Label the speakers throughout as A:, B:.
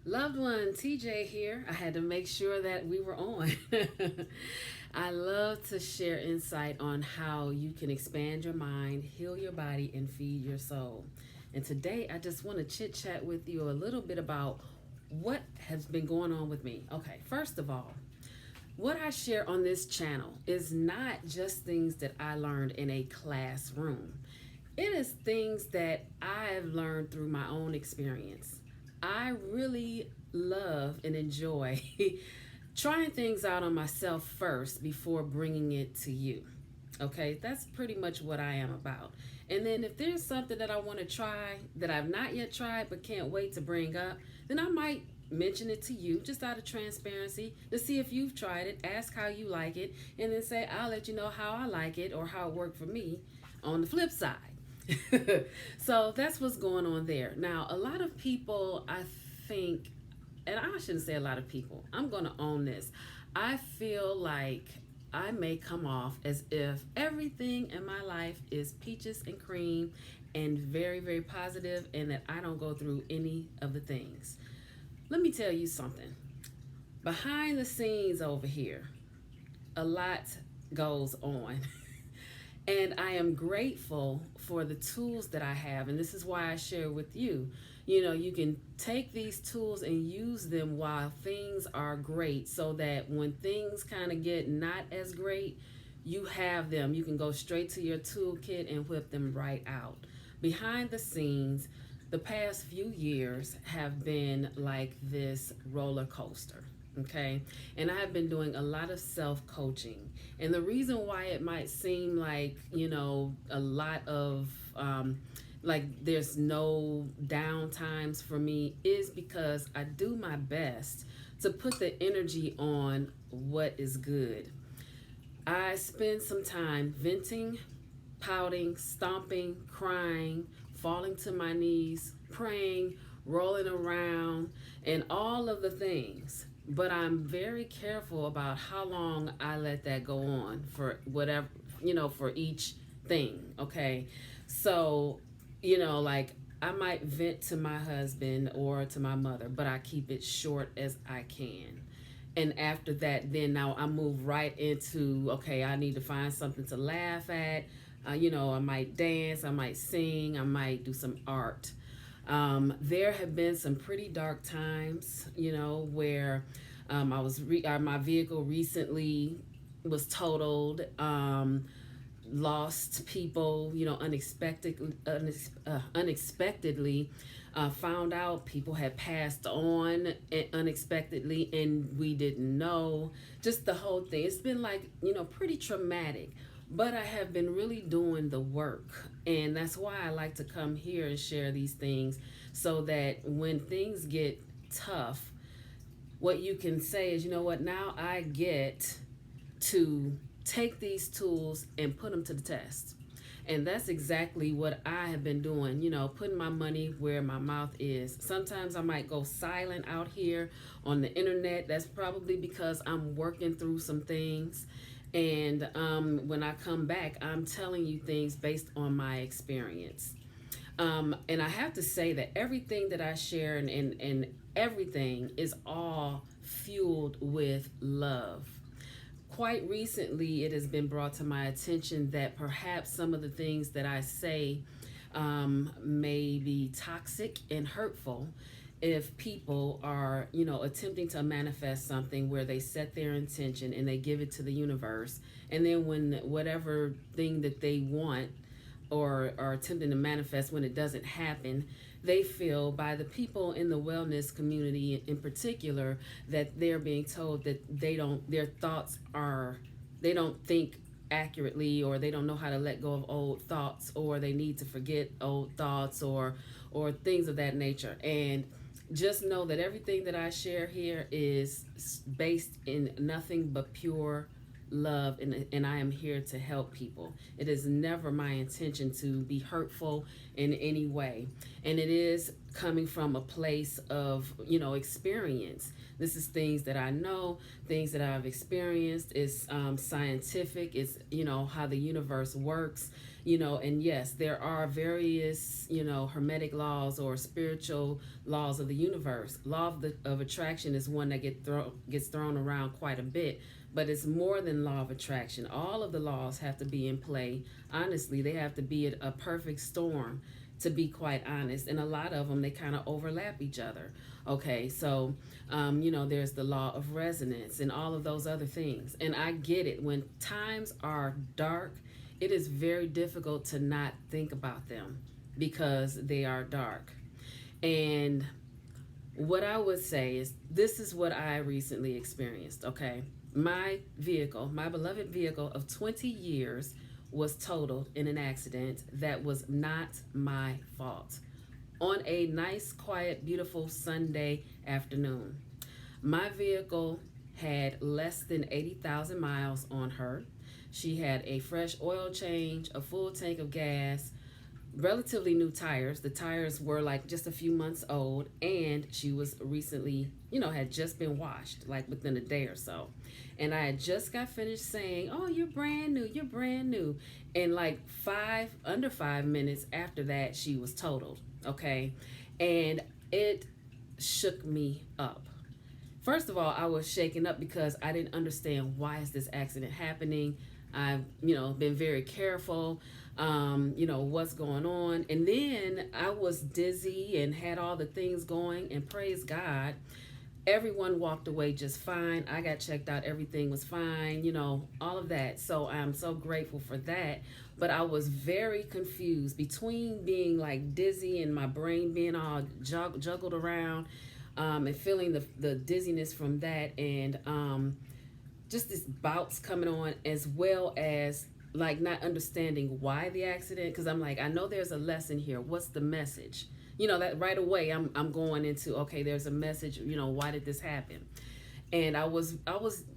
A: Loved one, TJ here. I had to make sure that we were on. I love to share insight on how you can expand your mind, heal your body, and feed your soul. And today, I just want to chit chat with you a little bit about what has been going on with me. Okay, first of all, what I share on this channel is not just things that I learned in a classroom. It is things that I've learned through my own experience. I really love and enjoy trying things out on myself first before bringing it to you. Okay, that's pretty much what I am about. And then if there's something that I want to try that I've not yet tried but can't wait to bring up, then I might mention it to you just out of transparency to see if you've tried it, ask how you like it, and then say, I'll let you know how I like it or how it worked for me on the flip side. So that's what's going on there. Now, a lot of people, I think, and I shouldn't say a lot of people, I'm going to own this. I feel like I may come off as if everything in my life is peaches and cream and very, very positive, and that I don't go through any of the things. Let me tell you something. Behind the scenes over here, a lot goes on. And I am grateful for the tools that I have. And this is why I share with you. You know, you can take these tools and use them while things are great so that when things kind of get not as great, you have them. You can go straight to your toolkit and whip them right out. Behind the scenes, the past few years have been like this roller coaster. Okay. And I have been doing a lot of self coaching. And the reason why it might seem like, a lot of, like there's no down times for me is because I do my best to put the energy on what is good. I spend some time venting, pouting, stomping, crying, falling to my knees, praying, rolling around, and all of the things. But I'm very careful about how long I let that go on for whatever, for each thing, okay? So, like I might vent to my husband or to my mother, but I keep it short as I can. And after that, then now I move right into, okay, I need to find something to laugh at. I might dance, I might sing, I might do some art. There have been some pretty dark times, where my vehicle recently was totaled. Lost people, unexpectedly. Found out people had passed on unexpectedly, and we didn't know. Just the whole thing. It's been like, pretty traumatic. But I have been really doing the work. And that's why I like to come here and share these things so that when things get tough, what you can say is, you know what, now I get to take these tools and put them to the test. And that's exactly what I have been doing, putting my money where my mouth is. Sometimes I might go silent out here on the internet. That's probably because I'm working through some things. And when I come back, I'm telling you things based on my experience. And I have to say that everything that I share and everything is all fueled with love. Quite recently, it has been brought to my attention that perhaps some of the things that I say may be toxic and hurtful if people are, attempting to manifest something where they set their intention and they give it to the universe. And then when whatever thing that they want or are attempting to manifest, when it doesn't happen, they feel by the people in the wellness community in particular that they're being told that their thoughts are, they don't think accurately, or they don't know how to let go of old thoughts, or they need to forget old thoughts, or things of that nature. And just know that everything that I share here is based in nothing but pure love, and I am here to help people. It is never my intention to be hurtful in any way. And it is coming from a place of, experience. This is things that I know, things that I've experienced. It's scientific. It's, how the universe works, and yes, there are various, hermetic laws or spiritual laws of the universe. Law of attraction is one that gets thrown around quite a bit, but it's more than law of attraction. All of the laws have to be in play. Honestly, they have to be a perfect storm, to be quite honest, and a lot of them, they kind of overlap each other. Okay, so there's the law of resonance and all of those other things, and I get it. When times are dark, it is very difficult to not think about them because they are dark. And what I would say is, this is what I recently experienced. Okay, my vehicle, my beloved vehicle of 20 years, was totaled in an accident that was not my fault on a nice, quiet, beautiful Sunday afternoon. My vehicle had less than 80,000 miles on her. She had a fresh oil change, a full tank of gas, relatively new tires. The tires were like just a few months old, and she was recently, had just been washed like within a day or so. And I had just got finished saying, "Oh, you're brand new, you're brand new." And like under 5 minutes after that, she was totaled. Okay. And it shook me up. First of all, I was shaken up because I didn't understand, why is this accident happening. I've, been very careful, what's going on. And then I was dizzy and had all the things going, and praise God, everyone walked away just fine. I got checked out, everything was fine, all of that. So I'm so grateful for that. But I was very confused between being like dizzy and my brain being all juggled around, and feeling the dizziness from that, and just this bouts coming on, as well as like not understanding why the accident, because I'm like, I know there's a lesson here. What's the message? That right away I'm going into, okay, there's a message, why did this happen? And I was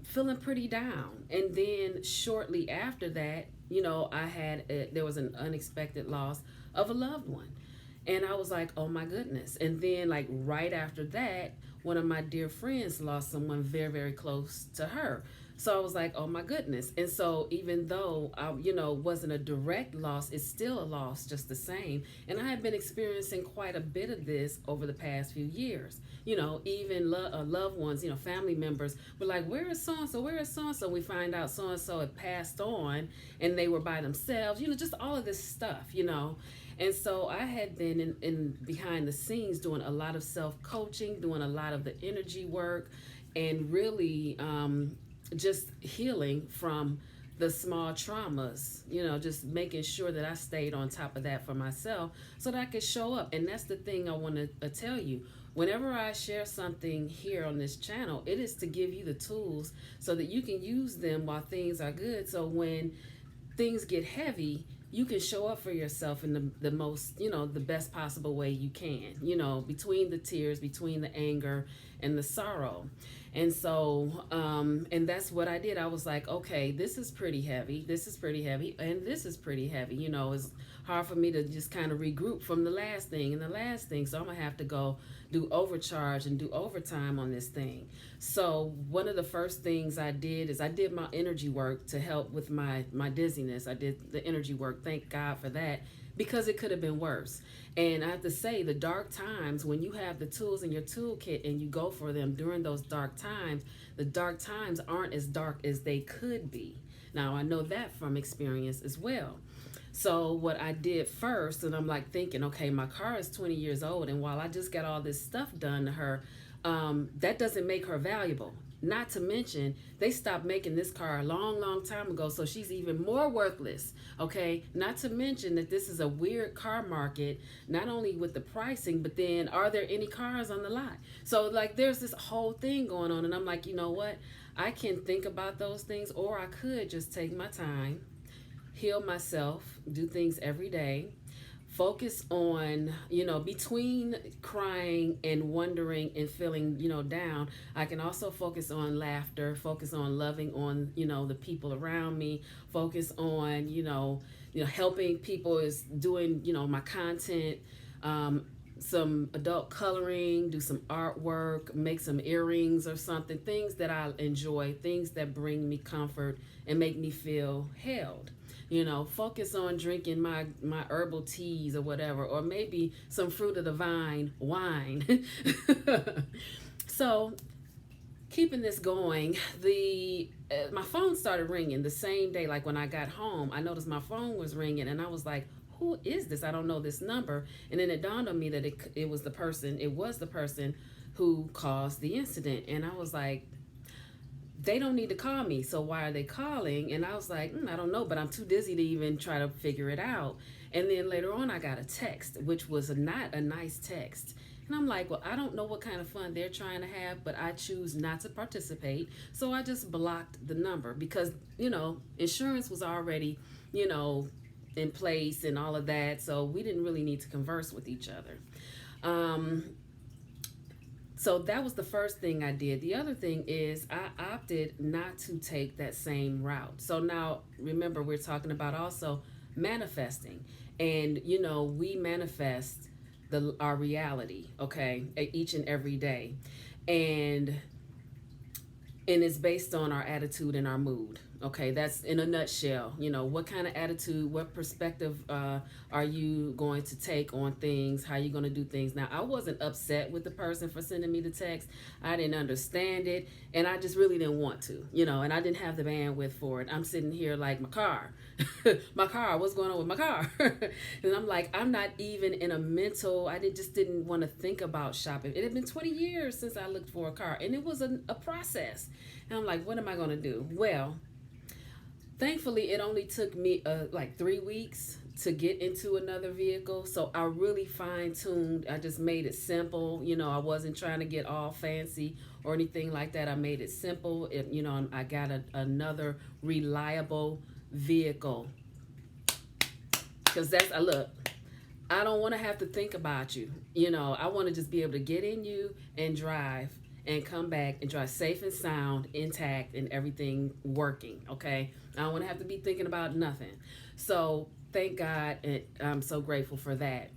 A: feeling pretty down. And then shortly after that, there was an unexpected loss of a loved one. And I was like, oh my goodness. And then like right after that, one of my dear friends lost someone very, very close to her. So I was like, oh my goodness. And so even though I, wasn't a direct loss, it's still a loss just the same. And I have been experiencing quite a bit of this over the past few years. Even loved ones, family members were like, where is so-and-so? Where is so-and-so? We find out so-and-so had passed on and they were by themselves, just all of this stuff. And so I had been in behind the scenes doing a lot of self-coaching, doing a lot of the energy work, and really just healing from the small traumas, just making sure that I stayed on top of that for myself so that I could show up. And that's the thing I want to tell you. Whenever I share something here on this channel, it is to give you the tools so that you can use them while things are good. So when things get heavy, you can show up for yourself in the most, the best possible way you can, between the tears, between the anger and the sorrow. And so, and that's what I did. I was like, okay, this is pretty heavy. This is pretty heavy. And this is pretty heavy. It's hard for me to just kind of regroup from the last thing and the last thing. So I'm going to have to go do overcharge and do overtime on this thing. So one of the first things I did is I did my energy work to help with my dizziness. I did the energy work. Thank God for that, because it could have been worse. And I have to say, the dark times, when you have the tools in your toolkit and you go for them during those dark times, the dark times aren't as dark as they could be. Now, I know that from experience as well. So what I did first, and I'm like thinking, okay, my car is 20 years old, and while I just got all this stuff done to her, that doesn't make her valuable. Not to mention, they stopped making this car a long, long time ago, so she's even more worthless, okay? Not to mention that this is a weird car market, not only with the pricing, but then are there any cars on the lot? So, like, there's this whole thing going on, and I'm like, you know what? I can think about those things, or I could just take my time, heal myself, do things every day, focus on, between crying and wondering and feeling, down, I can also focus on laughter, focus on loving on, the people around me, focus on, helping people, is doing, my content, some adult coloring, do some artwork, make some earrings or something, things that I enjoy, things that bring me comfort and make me feel held. Focus on drinking my herbal teas or whatever, or maybe some fruit of the vine wine. So keeping this going, the my phone started ringing the same day. Like when I got home, I noticed my phone was ringing, and I was like, "Who is this? I don't know this number." And then it dawned on me that it was the person. It was the person who caused the incident, and I was like, "They don't need to call me, so why are they calling?" And I was like, "I don't know, but I'm too dizzy to even try to figure it out." And then later on, I got a text, which was not a nice text. And I'm like, well, I don't know what kind of fun they're trying to have, but I choose not to participate. So I just blocked the number because, insurance was already, in place and all of that. So we didn't really need to converse with each other. So that was the first thing I did. The other thing is I opted not to take that same route. So now, remember, we're talking about also manifesting. And, we manifest our reality, okay, each and every day. And it's based on our attitude and our mood. Okay, that's in a nutshell. What kind of attitude, what perspective are you going to take on things? How are you going to do things? Now, I wasn't upset with the person for sending me the text. I didn't understand it, and I just really didn't want to, and I didn't have the bandwidth for it. I'm sitting here like, my car, what's going on with my car? And I'm like, I'm not even in a mental, just didn't want to think about shopping. It had been 20 years since I looked for a car, and it was a process. And I'm like, what am I going to do? Well, thankfully, it only took me like 3 weeks to get into another vehicle. So I really fine-tuned. I just made it simple. I wasn't trying to get all fancy or anything like that. I made it simple. I got another reliable vehicle. Because look, I don't want to have to think about you. I want to just be able to get in you and drive and come back and drive safe and sound, intact, and everything working, okay? I don't want to have to be thinking about nothing. So thank God, and I'm so grateful for that.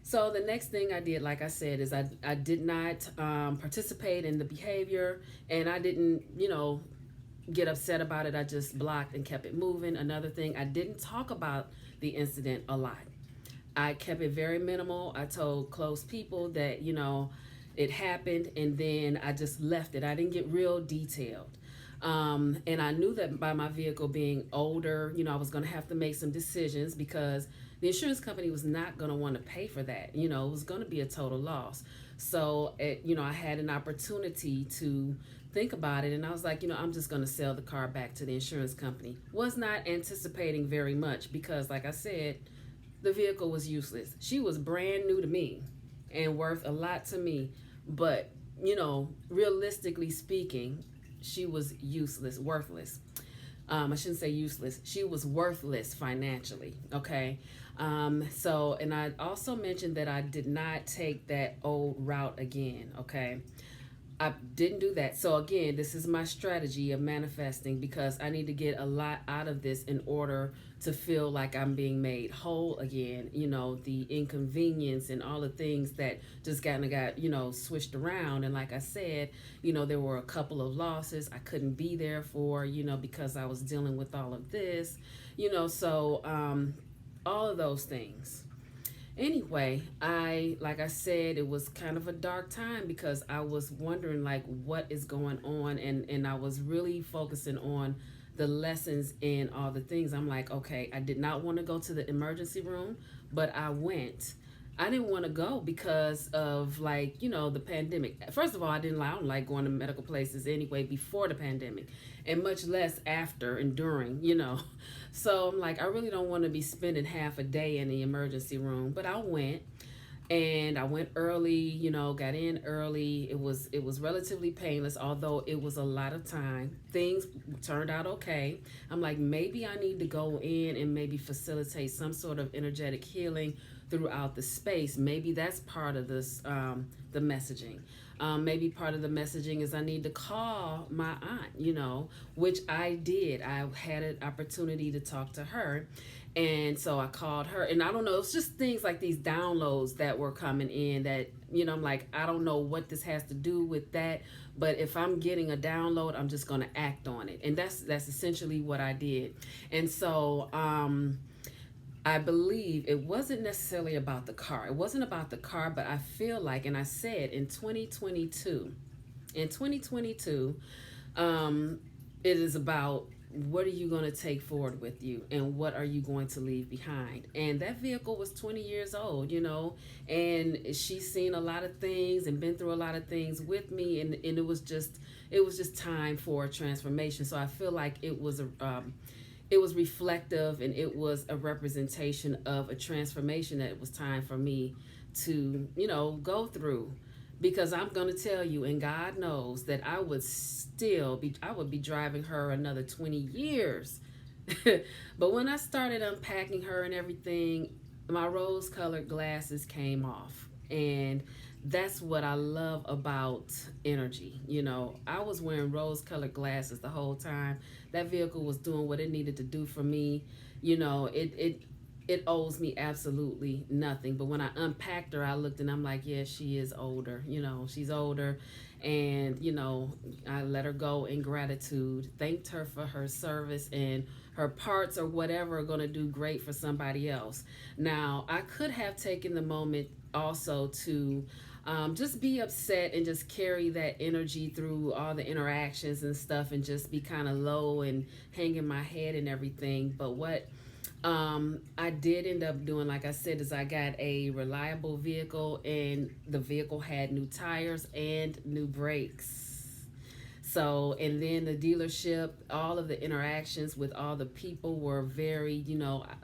A: So the next thing I did, like I said, is I did not participate in the behavior, and I didn't, get upset about it. I just blocked and kept it moving. Another thing, I didn't talk about the incident a lot. I kept it very minimal. I told close people that, it happened, and then I just left it. I didn't get real detailed. And I knew that by my vehicle being older, I was going to have to make some decisions because the insurance company was not going to want to pay for that. It was going to be a total loss. So, I had an opportunity to think about it, and I was like, I'm just going to sell the car back to the insurance company. Was not anticipating very much because, like I said, the vehicle was useless. She was brand new to me and worth a lot to me. But, realistically speaking, she was useless, worthless. I shouldn't say useless. She was worthless financially, okay? And I also mentioned that I did not take that old route again, okay? I didn't do that. So again, this is my strategy of manifesting because I need to get a lot out of this in order to feel like I'm being made whole again. The inconvenience and all the things that just got switched around. And like I said, there were a couple of losses I couldn't be there for, because I was dealing with all of this, so all of those things. Anyway, like I said, it was kind of a dark time because I was wondering like what is going on, and I was really focusing on the lessons and all the things. I'm like, okay, I did not want to go to the emergency room, but I went. I didn't want to go because of the pandemic. First of all, I don't like going to medical places anyway before the pandemic, and much less after and during, So I'm like, I really don't want to be spending half a day in the emergency room, but I went. And I went early, got in early. It was relatively painless, although it was a lot of time. Things turned out okay. I'm like, maybe I need to go in and maybe facilitate some sort of energetic healing throughout the space. Maybe that's part of this, the messaging. Maybe part of the messaging is I need to call my aunt, which I did. I had an opportunity to talk to her. And so I called her, and I don't know, it's just things like these downloads that were coming in that, I'm like, I don't know what this has to do with that, but if I'm getting a download, I'm just going to act on it. And that's essentially what I did. And so, I believe it wasn't necessarily about the car. It wasn't about the car, but I feel like, and I said in 2022, it is about what are you going to take forward with you and what are you going to leave behind. And that vehicle was 20 years old, and she's seen a lot of things and been through a lot of things with me. And it was just time for a transformation. So I feel like it was reflective, and it was a representation of a transformation that it was time for me to, go through. Because I'm going to tell you, and God knows that I would be driving her another 20 years. But when I started unpacking her and everything, my rose colored glasses came off. And that's what I love about energy. I was wearing rose colored glasses the whole time. That vehicle was doing what it needed to do for me. It owes me absolutely nothing. But when I unpacked her, I looked and I'm like, yeah, she is older. She's older. And, I let her go in gratitude, thanked her for her service, and her parts or whatever are going to do great for somebody else. Now, I could have taken the moment also to just be upset and just carry that energy through all the interactions and stuff and just be kind of low and hanging my head and everything. But what I did end up doing, like I said, is I got a reliable vehicle, and the vehicle had new tires and new brakes. So, and then the dealership, all of the interactions with all the people were very,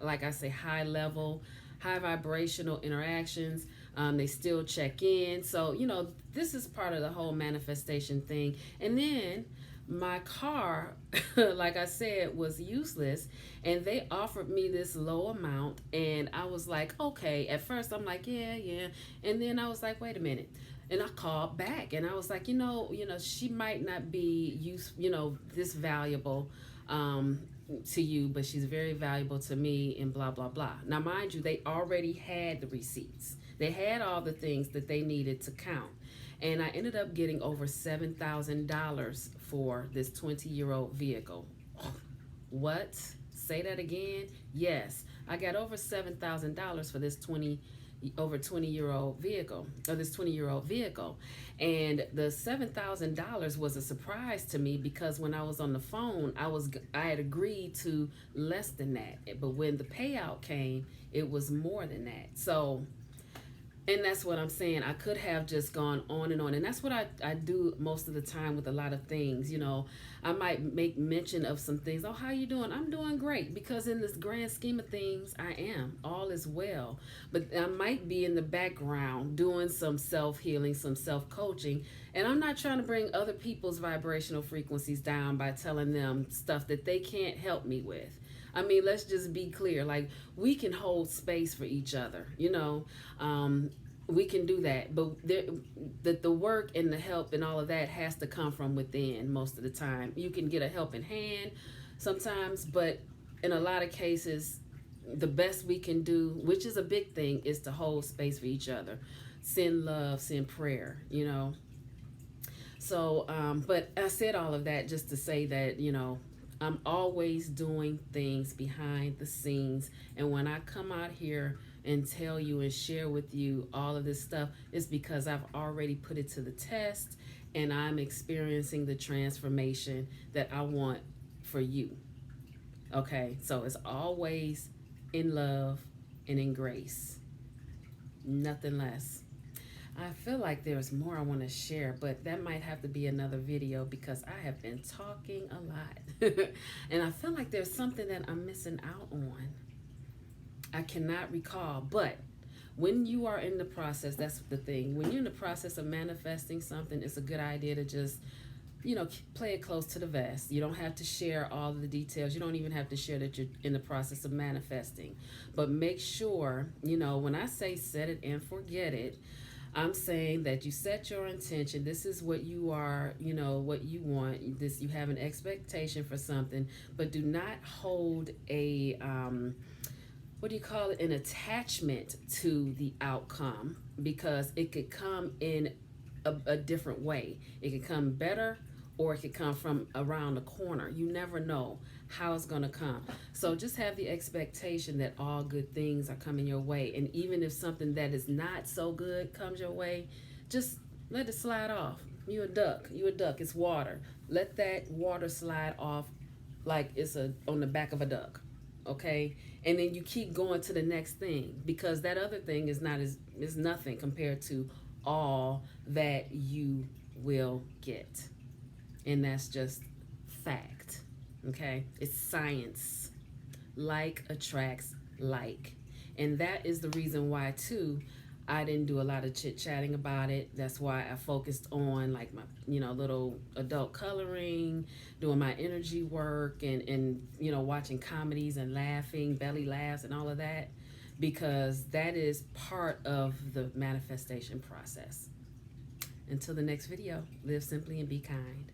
A: like I say, high level, high vibrational interactions. They still check in. So, this is part of the whole manifestation thing. And then my car, like I said, was useless, and they offered me this low amount, and I was like, okay. At first I'm like, yeah, and then I was like, wait a minute. And I called back, and I was like, she might not be this valuable to you, but she's very valuable to me, and blah blah blah. Now mind you, they already had the receipts. They had all the things that they needed to count. And I ended up getting over $7,000 for this 20-year-old vehicle. What? Say that again? Yes, I got over $7,000 for this 20-year-old vehicle, or this 20-year-old vehicle. And the $7,000 was a surprise to me, because when I was on the phone, I had agreed to less than that. But when the payout came, it was more than that. So, and that's what I'm saying. I could have just gone on and on. And that's what I do most of the time with a lot of things. I might make mention of some things. Oh, how you doing? I'm doing great. Because in this grand scheme of things, I am. All is well. But I might be in the background doing some self-healing, some self-coaching. And I'm not trying to bring other people's vibrational frequencies down by telling them stuff that they can't help me with. I mean, let's just be clear. Like, we can hold space for each other, we can do that. But the work and the help and all of that has to come from within most of the time. You can get a helping hand sometimes, but in a lot of cases, the best we can do, which is a big thing, is to hold space for each other. Send love, send prayer, So, but I said all of that just to say that, I'm always doing things behind the scenes. And when I come out here and tell you and share with you all of this stuff, it's because I've already put it to the test, and I'm experiencing the transformation that I want for you. Okay, so it's always in love and in grace. Nothing less. I feel like there's more I want to share, but that might have to be another video, because I have been talking a lot. And I feel like there's something that I'm missing out on. I cannot recall, but when you are in the process, that's the thing. When you're in the process of manifesting something, it's a good idea to just, play it close to the vest. You don't have to share all of the details. You don't even have to share that you're in the process of manifesting. But make sure, when I say set it and forget it, I'm saying that you set your intention. This is what you are, what you want. This, you have an expectation for something, but do not hold a what do you call it? An attachment to the outcome, because it could come in a different way. It could come better, or it could come from around the corner. You never know how it's going to come. So just have the expectation that all good things are coming your way. And even if something that is not so good comes your way, just let it slide off. You a duck. You a duck. It's water. Let that water slide off like it's on the back of a duck. Okay? And then you keep going to the next thing, because that other thing is nothing compared to all that you will get. And that's just fact. Okay? It's science. Like attracts like. And that is the reason why, too, I didn't do a lot of chit chatting about it. That's why I focused on like my, little adult coloring, doing my energy work, and watching comedies and laughing, belly laughs, and all of that, because that is part of the manifestation process. Until the next video, live simply and be kind.